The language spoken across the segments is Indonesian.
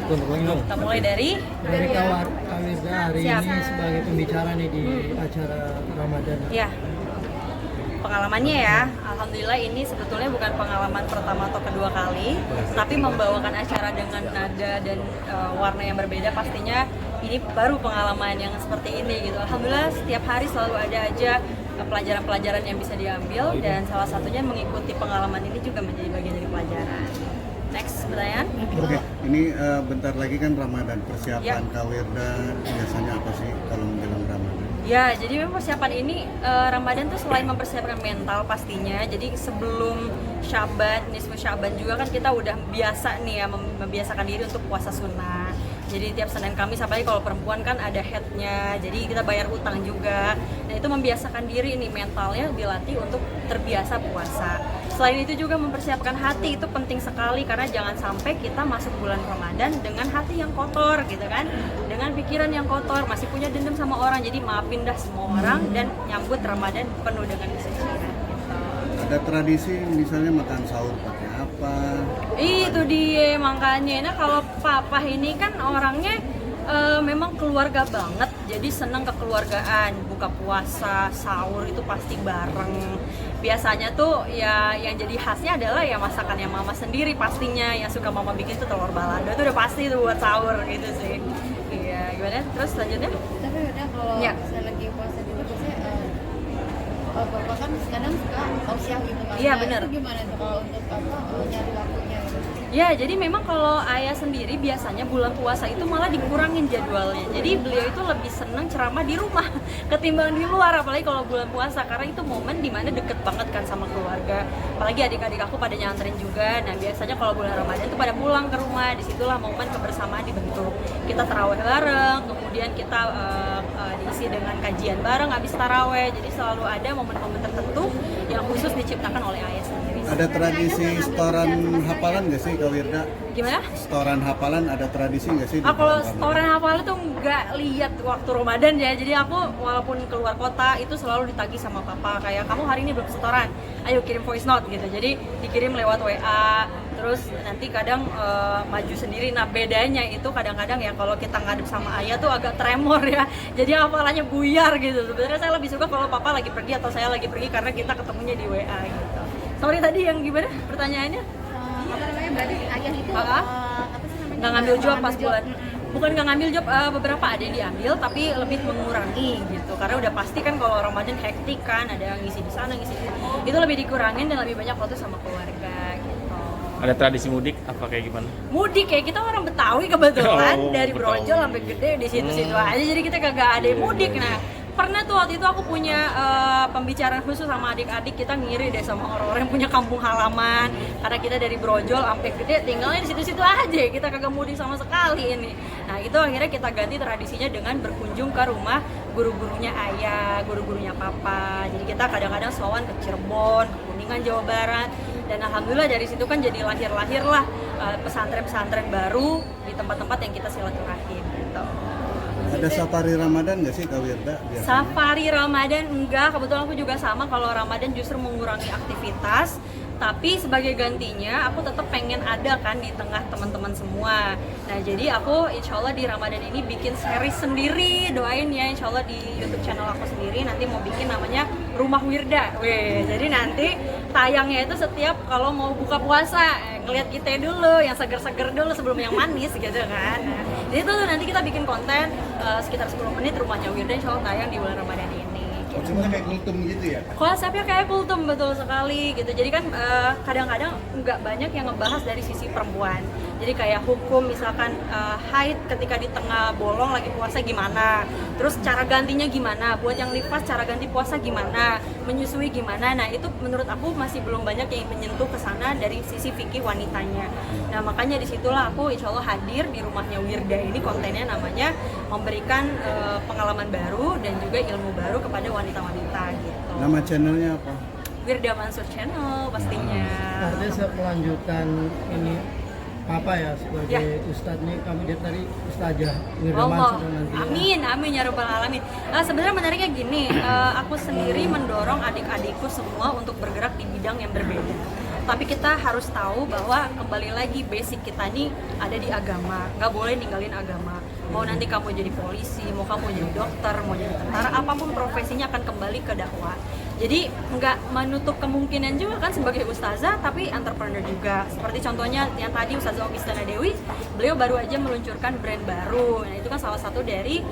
untuk langsung. Kita mulai dari Kak Wirda hari Siap. ini sebagai pembicara nih di acara Ramadan. ya pengalamannya ya. Alhamdulillah ini sebetulnya bukan pengalaman pertama atau kedua kali, tapi membawakan acara dengan nada dan warna yang berbeda pastinya ini baru pengalaman yang seperti ini gitu. Alhamdulillah setiap hari selalu ada aja pelajaran-pelajaran yang bisa diambil dan salah satunya mengikuti pengalaman ini juga menjadi bagian dari pelajaran. Next pertanyaan. Oke, ini bentar lagi kan Ramadan. Persiapan Ya. Kak Wirda biasanya apa sih kalau menjelang Ramadan? Ya, jadi memang persiapan ini Ramadan tuh selain mempersiapkan mental pastinya. Jadi sebelum Syaban, nisfu Syaban juga kan kita udah biasa nih ya membiasakan diri untuk puasa sunnah. Jadi tiap Senin Kamis, apalagi kalau perempuan kan ada headnya, jadi kita bayar utang juga. Nah itu membiasakan diri ini mentalnya dilatih untuk terbiasa puasa. Selain itu juga mempersiapkan hati itu penting sekali karena jangan sampai kita masuk bulan Ramadan dengan hati yang kotor gitu kan, dengan pikiran yang kotor, masih punya dendam sama orang. Jadi maafin dah semua orang dan nyambut Ramadan penuh dengan kesucian. Gitu. Ada tradisi misalnya makan sahur pakai apa? Itu dia makanya. Nah kalau papa ini kan orangnya memang keluarga banget, jadi senang kekeluargaan, buka puasa, sahur itu pasti bareng. Biasanya tuh ya yang jadi khasnya adalah ya masakannya mama sendiri pastinya, yang suka mama bikin itu telur balado itu udah pasti tuh buat sahur gitu sih. Iya, gimana? Terus selanjutnya? Tapi udah kalau Ya. saya lagi puasa gitu biasanya bapak kan kadang suka tausiah gitu kan. Iya, Nah, bener. Itu gimana tuh kalau untuk nyari waktunya gitu? Ya, jadi memang kalau ayah sendiri biasanya bulan puasa itu malah dikurangin jadwalnya. Jadi beliau itu lebih seneng ceramah di rumah ketimbang di luar, apalagi kalau bulan puasa karena itu momen dimana deket banget kan sama keluarga. Apalagi adik-adik aku pada nyantrin juga. Nah biasanya kalau bulan Ramadan itu pada pulang ke rumah, disitulah momen kebersamaan dibentuk. Kita taraweh bareng, kemudian kita diisi dengan kajian bareng habis taraweh. Jadi selalu ada momen-momen tertentu yang khusus diciptakan oleh ayah sendiri. Ada tradisi setoran hafalan nggak sih Kak Wirda? Gimana? Setoran hafalan ada tradisi nggak sih? di Kalau bulan Ramadan? setoran hafal itu nggak lihat waktu Ramadan ya. Jadi aku walaupun keluar kota itu selalu ditagih sama papa kayak kamu hari ini belum setoran, ayo kirim voice note gitu. Jadi dikirim lewat WA. Terus nanti kadang maju sendiri. Nah bedanya itu kadang-kadang ya kalau kita ngadep sama ayah tuh agak tremor ya. Jadi hafalannya buyar gitu. Sebenarnya saya lebih suka kalau papa lagi pergi atau saya lagi pergi karena kita ketemunya di WA gitu. Sorry tadi yang gimana pertanyaannya? Apa namanya berarti ayah itu Ah? apa sih namanya? Nggak ngambil job pas Ngambil bulan, Mm-mm. bukan nggak ngambil job, beberapa ada yang diambil tapi lebih mengurangi gitu karena udah pasti kan kalau Ramadan hektik kan, ada yang ngisi di sana ngisi di sini, itu lebih dikurangin dan lebih banyak waktu sama keluarga gitu. Ada tradisi mudik apa kayak gimana? Mudik kayak kita orang Betawi kebetulan Oh, dari Betawi. Brojol sampai gede di situ-situ aja, jadi kita kagak ada yang mudik. Nah pernah tuh waktu itu aku punya pembicaraan khusus sama adik-adik, kita ngiri deh sama orang-orang yang punya kampung halaman karena kita dari Brojol sampai gede tinggalnya di situ-situ aja, kita kagak mudik sama sekali ini. Nah itu akhirnya kita ganti tradisinya dengan berkunjung ke rumah guru-gurunya ayah, guru-gurunya papa. Jadi kita kadang-kadang sowan ke Cirebon, ke Kuningan, Jawa Barat, dan alhamdulillah dari situ kan jadi lahir-lahir lah pesantren-pesantren baru di tempat-tempat yang kita silaturahim gitu. Ada safari Ramadan nggak sih Kak Wirda? biasanya? Safari Ramadan enggak, kebetulan aku juga sama, kalau Ramadan justru mengurangi aktivitas. Tapi sebagai gantinya aku tetap pengen ada kan di tengah teman-teman semua. Nah jadi aku insya Allah di Ramadan ini bikin series sendiri, doain ya insya Allah di YouTube channel aku sendiri nanti mau bikin namanya Rumah Wirda. Weh, jadi nanti tayangnya itu setiap kalau mau buka puasa, ngeliat kita dulu yang seger-seger dulu sebelum yang manis gitu kan. Nah, jadi itu nanti kita bikin konten sekitar 10 menit Rumahnya Wirda insya Allah tayang di bulan Ramadan ini. Konsepnya kayak kultum gitu ya? Konsepnya kayak kultum, betul sekali gitu. Jadi kan kadang-kadang nggak banyak yang ngebahas dari sisi perempuan. Jadi kayak hukum misalkan haid ketika di tengah bolong lagi puasa gimana, terus cara gantinya gimana, buat yang nifas cara ganti puasa gimana, menyusui gimana. Nah itu menurut aku masih belum banyak yang menyentuh ke sana dari sisi fikih wanitanya. Nah makanya disitulah aku insya Allah hadir di Rumahnya Wirda ini, kontennya namanya memberikan pengalaman baru dan juga ilmu baru kepada wanita-wanita gitu. Nama channelnya apa? Wirda Mansur Channel pastinya. Artinya melanjutkan ini Papa ya sebagai ustadz nih, kami dari tadi Ustazah Wirda Allah, Mansur nanti. amin ya rabbal alamin. Sebenarnya menariknya gini, aku sendiri mendorong adik-adikku semua untuk bergerak di bidang yang berbeda. tapi kita harus tahu bahwa kembali lagi basic kita nih ada di agama, nggak boleh ninggalin agama. Mau nanti kamu jadi polisi, mau kamu jadi dokter, mau jadi tentara, apapun profesinya akan kembali ke dakwah. Jadi nggak menutup kemungkinan juga kan sebagai ustazah, tapi entrepreneur juga. Seperti contohnya yang tadi Ustazah Okistana Dewi, beliau baru aja meluncurkan brand baru. Nah itu kan salah satu dari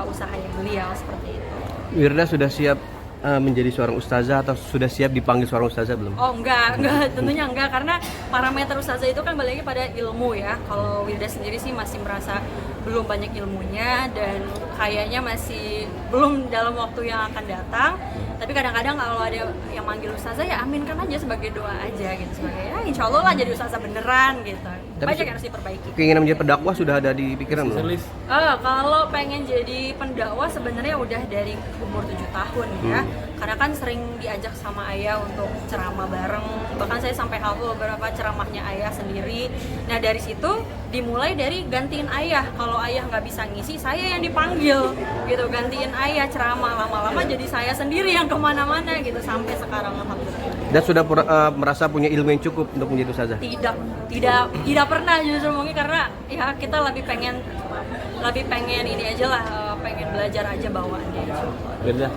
usahanya beliau seperti itu. Wirda sudah siap menjadi seorang ustazah atau sudah siap dipanggil seorang ustazah belum? Oh enggak, tentunya enggak, karena parameter ustazah itu kan balik lagi pada ilmu ya. Kalau Wirda sendiri sih masih merasa belum banyak ilmunya dan kayaknya masih belum dalam waktu yang akan datang. Tapi kadang-kadang kalau ada yang manggil ustazah ya aminkan aja sebagai doa aja gitu, sebagai ya insya Allah lah jadi ustazah beneran gitu. Banyak yang harus diperbaiki. Keinginan menjadi pendakwah sudah ada di pikiran belum? Kalau pengen jadi pendakwah sebenarnya udah dari umur 7 tahun ya. Karena kan sering diajak sama ayah untuk ceramah bareng. Bahkan saya sampai hafal beberapa ceramahnya ayah sendiri. Nah dari situ dimulai dari gantiin ayah. Kalau ayah nggak bisa ngisi, saya yang dipanggil gitu. Gantiin ayah ceramah, lama-lama jadi saya sendiri yang kemana-mana gitu sampai sekarang alhamdulillah. Dan sudah merasa punya ilmu yang cukup untuk menjadi ustazah? Tidak pernah justru mungkin karena ya kita lebih pengen ini aja lah, pengen belajar aja bawaannya. Wirda,